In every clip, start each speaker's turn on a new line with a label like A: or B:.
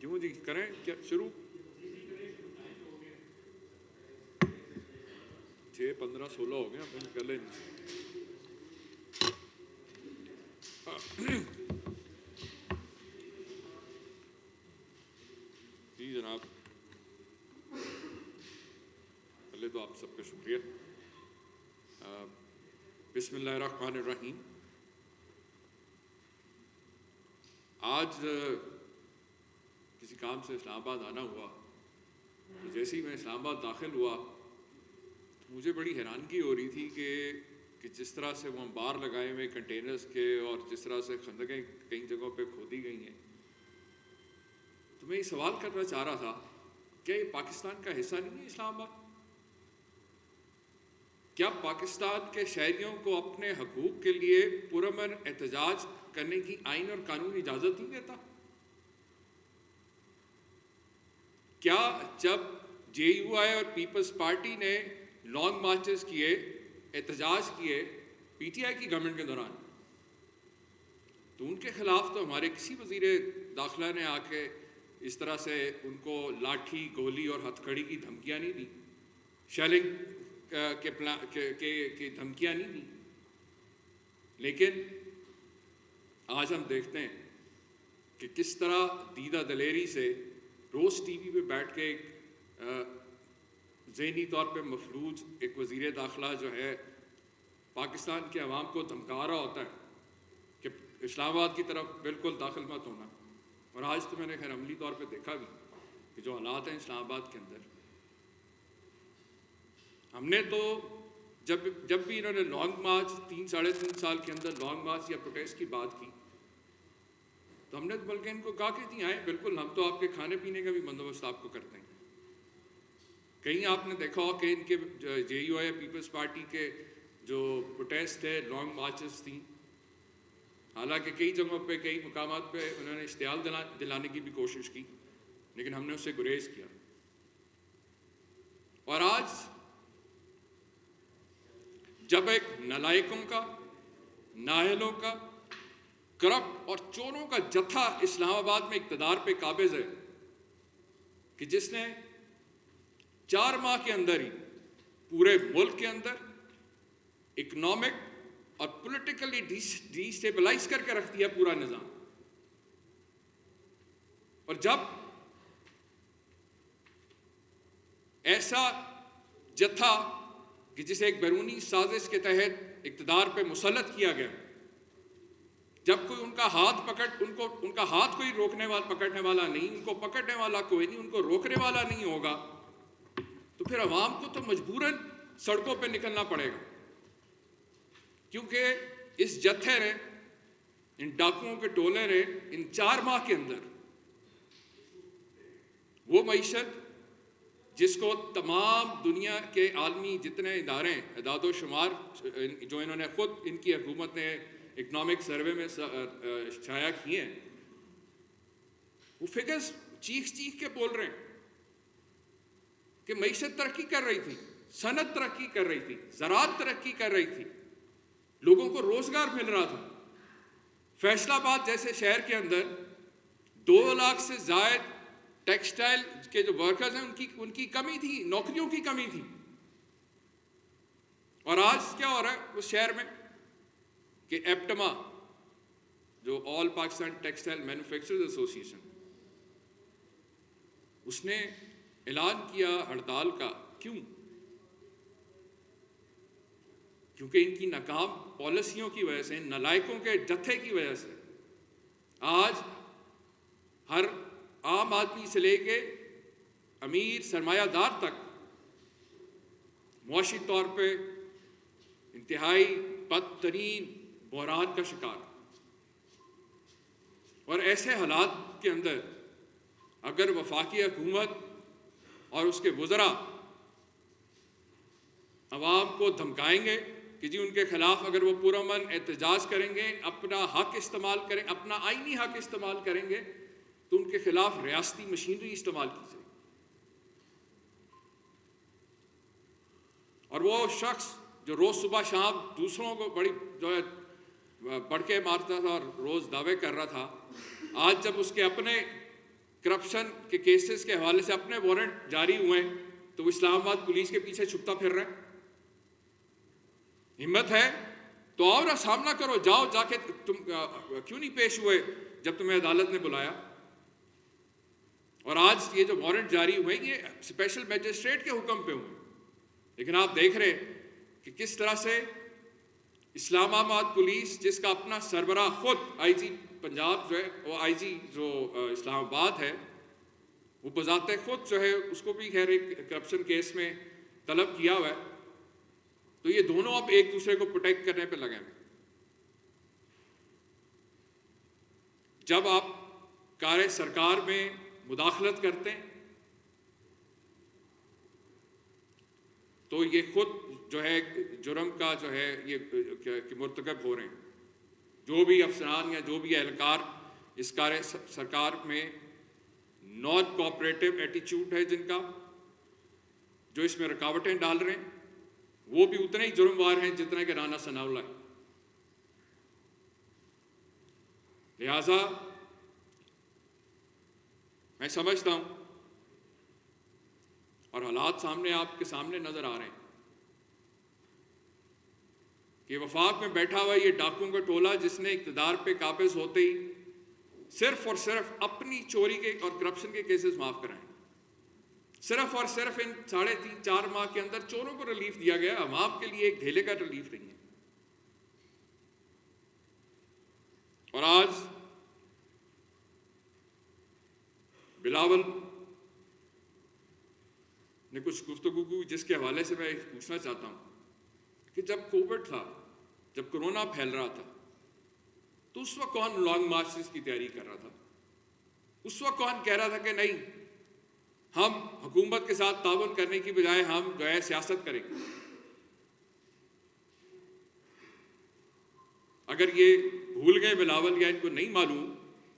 A: کیوں جی کریں کیا شروع 6 15 16 ہو گئے اپنے پہلے جی جناب پہلے تو آپ سب کا شکریہ بسم اللہ الرحمن الرحیم آج کسی کام سے اسلام آباد آنا ہوا تو جیسے ہی میں اسلام آباد داخل ہوا مجھے بڑی حیرانگی ہو رہی تھی کہ جس طرح سے وہ انبار لگائے ہوئے کنٹینرز کے اور جس طرح سے خندقیں کئی جگہوں پہ کھودی گئی ہیں تو میں یہ سوال کرنا چاہ رہا تھا کیا یہ پاکستان کا حصہ نہیں ہے اسلام آباد؟ کیا پاکستان کے شہریوں کو اپنے حقوق کے لیے پرامن احتجاج کرنے کی آئین اور قانون اجازت نہیں دیتا؟ کیا جب جے یو آئی اور پیپلز پارٹی نے لانگ مارچز کیے احتجاج کیے پی ٹی آئی کی گورنمنٹ کے دوران تو ان کے خلاف تو ہمارے کسی وزیر داخلہ نے آ کے اس طرح سے ان کو لاٹھی گولی اور ہتھ کڑی کی دھمکیاں نہیں دی شیلنگ کی دھمکیاں نہیں دی لیکن آج ہم دیکھتے ہیں کہ کس طرح دیدہ دلیری سے روز ٹی وی پہ بیٹھ کے ایک ذہنی طور پہ مفلوج ایک وزیر داخلہ جو ہے پاکستان کے عوام کو دھمکا رہا ہوتا ہے کہ اسلام آباد کی طرف بالکل داخل مت ہونا اور آج تو میں نے خیر عملی طور پہ دیکھا بھی کہ جو حالات ہیں اسلام آباد کے اندر ہم نے تو جب بھی انہوں نے لانگ مارچ 3-3.5 سال کے اندر لانگ مارچ یا پروٹیسٹ کی بات کی تو ہم نے بلکہ ان کو کہا کہ جی آئیں بالکل ہم تو آپ کے کھانے پینے کا بھی بندوبست آپ کو کرتے ہیں کہیں آپ نے دیکھا ہو کہ ان کے جے یو آئی پیپلز پارٹی کے جو پروٹیسٹ تھے لانگ مارچز تھیں حالانکہ کئی جگہوں پہ کئی مقامات پہ انہوں نے اشتعال دلانے کی بھی کوشش کی لیکن ہم نے اس سے گریز کیا اور آج جب ایک نالائقوں کا نااہلوں کا کرپٹ اور چوروں کا جتھا اسلام آباد میں اقتدار پہ قابض ہے کہ جس نے 4 ماہ کے اندر ہی پورے ملک کے اندر اکنامک اور پولیٹیکلی ڈیسٹیبلائز کر کے رکھ دیا پورا نظام اور جب ایسا جتھا کہ جسے ایک بیرونی سازش کے تحت اقتدار پہ مسلط کیا گیا جب کوئی ان کا ہاتھ ان کا ہاتھ کوئی روکنے والا پکڑنے والا نہیں ان کو پکڑنے والا کوئی نہیں ان کو روکنے والا نہیں ہوگا تو پھر عوام کو تو مجبوراً سڑکوں پہ نکلنا پڑے گا کیونکہ اس جتھے نے ان ڈاکوؤں کے ٹولے نے ان 4 ماہ کے اندر وہ معیشت جس کو تمام دنیا کے عالمی جتنے ادارے اعداد و شمار جو انہوں نے خود ان کی حکومت نے اکنامک سروے میں شائع کیے ہیں وہ فگرز چیخ کے بول رہے ہیں کہ معیشت ترقی کر رہی تھی صنعت ترقی کر رہی تھی زراعت ترقی کر رہی تھی لوگوں کو روزگار مل رہا تھا فیصل آباد جیسے شہر کے اندر 2 لاکھ سے زائد ٹیکسٹائل کے جو ورکرز ہیں ان کی کمی تھی نوکریوں کی کمی تھی اور آج کیا ہو رہا ہے اس شہر میں کہ ایپٹما جو آل پاکستان ٹیکسٹائل مینوفیکچررز ایسوسی ایشن اس نے اعلان کیا ہڑتال کا کیوں؟ کیونکہ ان کی ناکام پالیسیوں کی وجہ سے نالائقوں کے جتھے کی وجہ سے آج ہر عام آدمی سے لے کے امیر سرمایہ دار تک معاشی طور پہ انتہائی بدترین بحران کا شکار اور ایسے حالات کے اندر اگر وفاقی حکومت اور اس کے وزراء عوام کو دھمکائیں گے کہ جی ان کے خلاف اگر وہ پرامن احتجاج کریں گے اپنا حق استعمال کریں اپنا آئینی حق استعمال کریں گے تو ان کے خلاف ریاستی مشینری استعمال کی جائے اور وہ شخص جو روز صبح شام دوسروں کو بڑی جو ہے بڑھ کے مارتا تھا اور روز دعوے کر رہا تھا آج جب اس کے اپنے کرپشن کے کیسز کے حوالے سے اپنے وارنٹ جاری ہوئے ہیں تو وہ اسلام آباد پولیس کے پیچھے چھپتا پھر رہا ہے. ہمت ہے تو آؤ نا، سامنا کرو، جاؤ جا کے. تم کیوں نہیں پیش ہوئے جب تمہیں عدالت نے بلایا؟ اور آج یہ جو وارنٹ جاری ہوئے یہ اسپیشل میجسٹریٹ کے حکم پہ ہوئے. لیکن آپ دیکھ رہے کہ کس طرح سے اسلام آباد پولیس، جس کا اپنا سربراہ خود آئی جی پنجاب جو ہے، وہ آئی جی جو اسلام آباد ہے، وہ بذات خود جو ہے اس کو بھی خیر ایک کرپشن کیس میں طلب کیا ہوا ہے. تو یہ دونوں اب ایک دوسرے کو پروٹیکٹ کرنے پہ لگے ہیں. جب آپ کار سرکار میں مداخلت کرتے ہیں تو یہ خود جو ہے جرم کا جو ہے یہ کہ مرتکب ہو رہے ہیں. جو بھی افسران یا جو بھی اہلکار اس کار سرکار میں نان کوآپریٹو ایٹیچیوڈ ہے، جن کا جو اس میں رکاوٹیں ڈال رہے ہیں، وہ بھی اتنے ہی جرم وار ہیں جتنے کہ رانا ثناء اللہ ہے. لہذا میں سمجھتا ہوں، اور حالات سامنے آپ کے سامنے نظر آ رہے ہیں، کہ وفاق میں بیٹھا ہوا یہ ڈاکوؤں کا ٹولہ جس نے اقتدار پہ قابض ہوتے ہی صرف اور صرف اپنی چوری کے اور کرپشن کے کیسز معاف کرائیں. صرف اور صرف ان 3.5-4 ماہ کے اندر چوروں کو ریلیف دیا گیا، عوام کے لیے ایک ڈھیلے کا ریلیف نہیں ہے. اور آج بلاول نے کچھ گفتگو کی جس کے حوالے سے میں پوچھنا چاہتا ہوں کہ جب کووڈ تھا، جب کرونا پھیل رہا تھا، تو اس وقت کون لانگ مارچز کی تیاری کر رہا تھا؟ اس وقت کون کہہ رہا تھا کہ نہیں، ہم حکومت کے ساتھ تعاون کرنے کی بجائے ہم جو ہے سیاست کریں گے؟ اگر یہ بھول گئے بلاول یا ان کو نہیں معلوم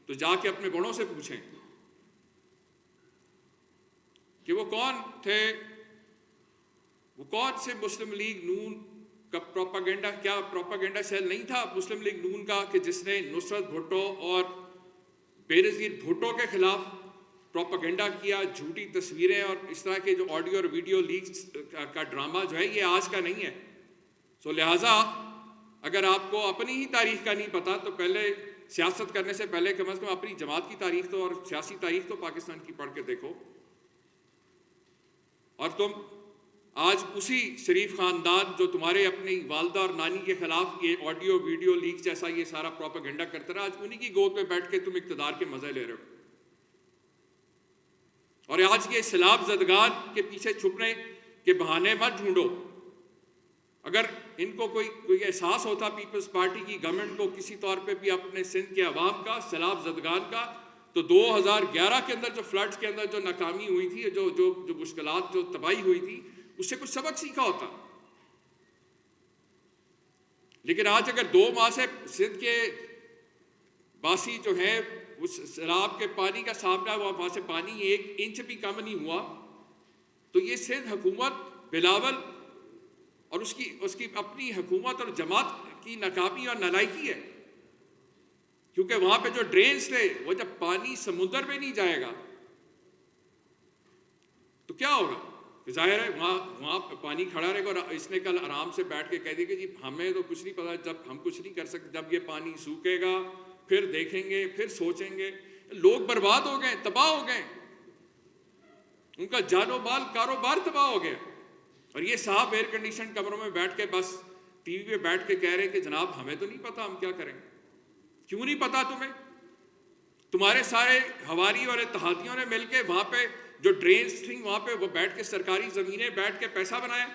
A: تو جا کے اپنے بڑوں سے پوچھیں کہ وہ کون تھے، وہ کون سے مسلم لیگ نون کا پروپاگینڈا، کیا پروپاگینڈا سیل نہیں تھا مسلم لیگ نون کا کہ جس نے نصرت بھٹو اور بے نظیر بھٹو کے خلاف پروپاگینڈا کیا، جھوٹی تصویریں اور اس طرح کے جو آڈیو اور ویڈیو لیکس کا ڈرامہ جو ہے یہ آج کا نہیں ہے. سو لہٰذا اگر آپ کو اپنی ہی تاریخ کا نہیں پتا تو پہلے سیاست کرنے سے پہلے کم از کم اپنی جماعت کی تاریخ تو اور سیاسی تاریخ تو پاکستان کی پڑھ کے دیکھو. اور تم آج اسی شریف خاندان جو تمہارے اپنی والدہ اور نانی کے خلاف یہ آڈیو ویڈیو لیک جیسا یہ سارا پروپیگنڈا کرتے رہا، آج انہی کی گود پہ بیٹھ کے تم اقتدار کے مزے لے رہے ہو. اور آج کے سیلاب زدگان کے پیچھے چھپنے کے بہانے مت ڈھونڈو. اگر ان کو کوئی احساس ہوتا پیپلز پارٹی کی گورنمنٹ کو کسی طور پہ بھی اپنے سندھ کے عوام کا، سیلاب زدگان کا، تو 2011 کے اندر جو فلڈز کے اندر جو ناکامی ہوئی تھی، جو مشکلات، جو تباہی ہوئی تھی، اس سے کچھ سبق سیکھا ہوتا. لیکن آج اگر 2 ماہ سے سندھ کے باسی جو ہیں اس سیلاب کے پانی کا سامنا ہوا، وہاں سے پانی 1 انچ بھی کم نہیں ہوا، تو یہ سندھ حکومت بلاول اور اس کی اپنی حکومت اور جماعت کی ناکامی اور نالائکی ہے. کیونکہ وہاں پہ جو ڈرینز تھے، وہ جب پانی سمندر میں نہیں جائے گا تو کیا ہوگا؟ ظاہر ہے وہاں پانی کھڑا رہے گا. اور اس نے کل آرام سے بیٹھ کے کہہ دیا کہ جی ہمیں تو کچھ نہیں پتا، جب ہم کچھ نہیں کر سکتے، جب یہ پانی سوکھے گا پھر دیکھیں گے، پھر سوچیں گے. لوگ برباد ہو گئے، تباہ ہو گئے، ان کا جان و مال کاروبار تباہ ہو گیا. اور یہ صاحب ایئر کنڈیشن کمروں میں بیٹھ کے بس ٹی وی پہ بیٹھ کے کہہ رہے کہ جناب ہمیں تو نہیں پتا ہم کیا کریں. کیوں نہیں پتا تمہیں؟ تمہارے سارے ہواری اور اتحادیوں نے مل کے وہاں پہ جو ڈرینز تھیں وہاں پہ وہ بیٹھ کے سرکاری زمینیں بیٹھ کے پیسہ بنایا.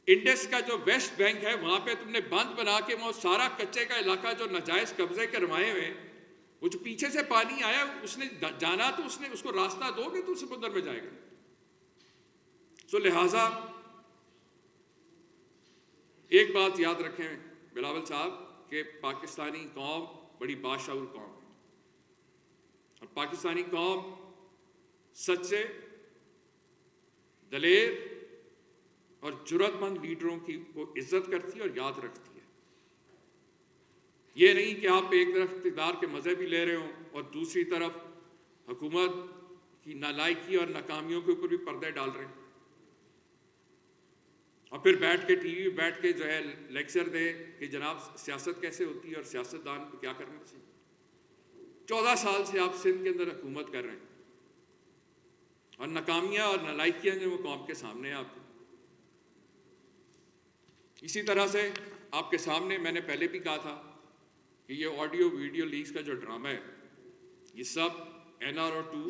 A: انڈس کا جو ویسٹ بینک ہے وہاں پہ تم نے بند بنا کے وہ سارا کچے کا علاقہ جو ناجائز قبضے کروائے ہوئے، وہ جو پیچھے سے پانی آیا اس نے جانا تو اس نے اس کو راستہ دو گے تو سمندر میں جائے گا. سو لہٰذا ایک بات یاد رکھیں بلاول صاحب کہ پاکستانی قوم بڑی باشعور قوم ہے، اور پاکستانی قوم سچے، دلیر اور جرأت مند لیڈروں کی وہ عزت کرتی ہے اور یاد رکھتی ہے. یہ نہیں کہ آپ ایک طرف اقتدار کے مزے بھی لے رہے ہوں اور دوسری طرف حکومت کی نالائکی اور ناکامیوں کے اوپر بھی پردے ڈال رہے ہیں، اور پھر بیٹھ کے ٹی وی بیٹھ کے جو ہے لیکچر دیں کہ جناب سیاست کیسے ہوتی ہے اور سیاستدان کو کیا کرنا چاہیے۔ 14 سال سے آپ سندھ کے اندر حکومت کر رہے ہیں اور ناکامیاں اور نالائکیاں جو وہ قوم کے سامنے ہیں آپ کو۔ اسی طرح سے آپ کے سامنے میں نے پہلے بھی کہا تھا کہ یہ آڈیو ویڈیو لیکس کا جو ڈرامہ ہے، یہ سب NRO2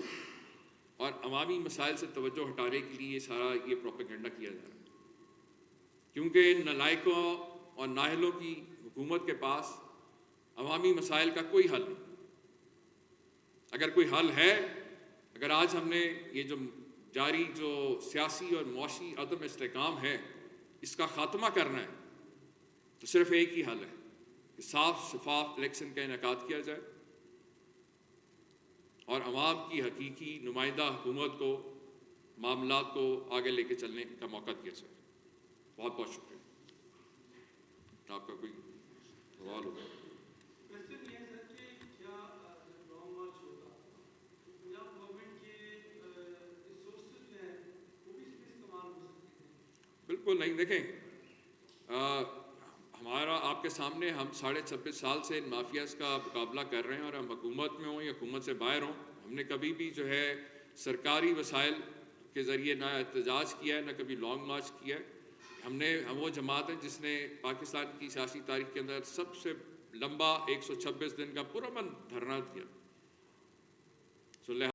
A: اور عوامی مسائل سے توجہ ہٹانے کے لیے یہ پروپیگنڈا کیا جا رہا ہے، کیونکہ ان نالائکوں اور نااہلوں کی حکومت کے پاس عوامی مسائل کا کوئی حل نہیں۔ اگر کوئی حل ہے، اگر آج ہم نے یہ جو جاری جو سیاسی اور معاشی عدم استحکام ہے اس کا خاتمہ کرنا ہے، تو صرف ایک ہی حل ہے کہ صاف شفاف الیکشن کا انعقاد کیا جائے اور عوام کی حقیقی نمائندہ حکومت کو معاملات کو آگے لے کے چلنے کا موقع دیا جائے۔ بہت بہت شکریہ۔ آپ کا کوئی سوال ہوگا؟ بالکل نہیں، دیکھیں ہمارا آپ کے سامنے ہم 26.5 سال سے ان مافیاز کا مقابلہ کر رہے ہیں، اور ہم حکومت میں ہوں یا حکومت سے باہر ہوں، ہم نے کبھی بھی جو ہے سرکاری وسائل کے ذریعے نہ احتجاج کیا ہے، نہ کبھی لانگ مارچ کیا ہے۔ ہم وہ جماعت ہے جس نے پاکستان کی سیاسی تاریخ کے اندر سب سے لمبا 126 دن کا پرامن دھرنا دیا۔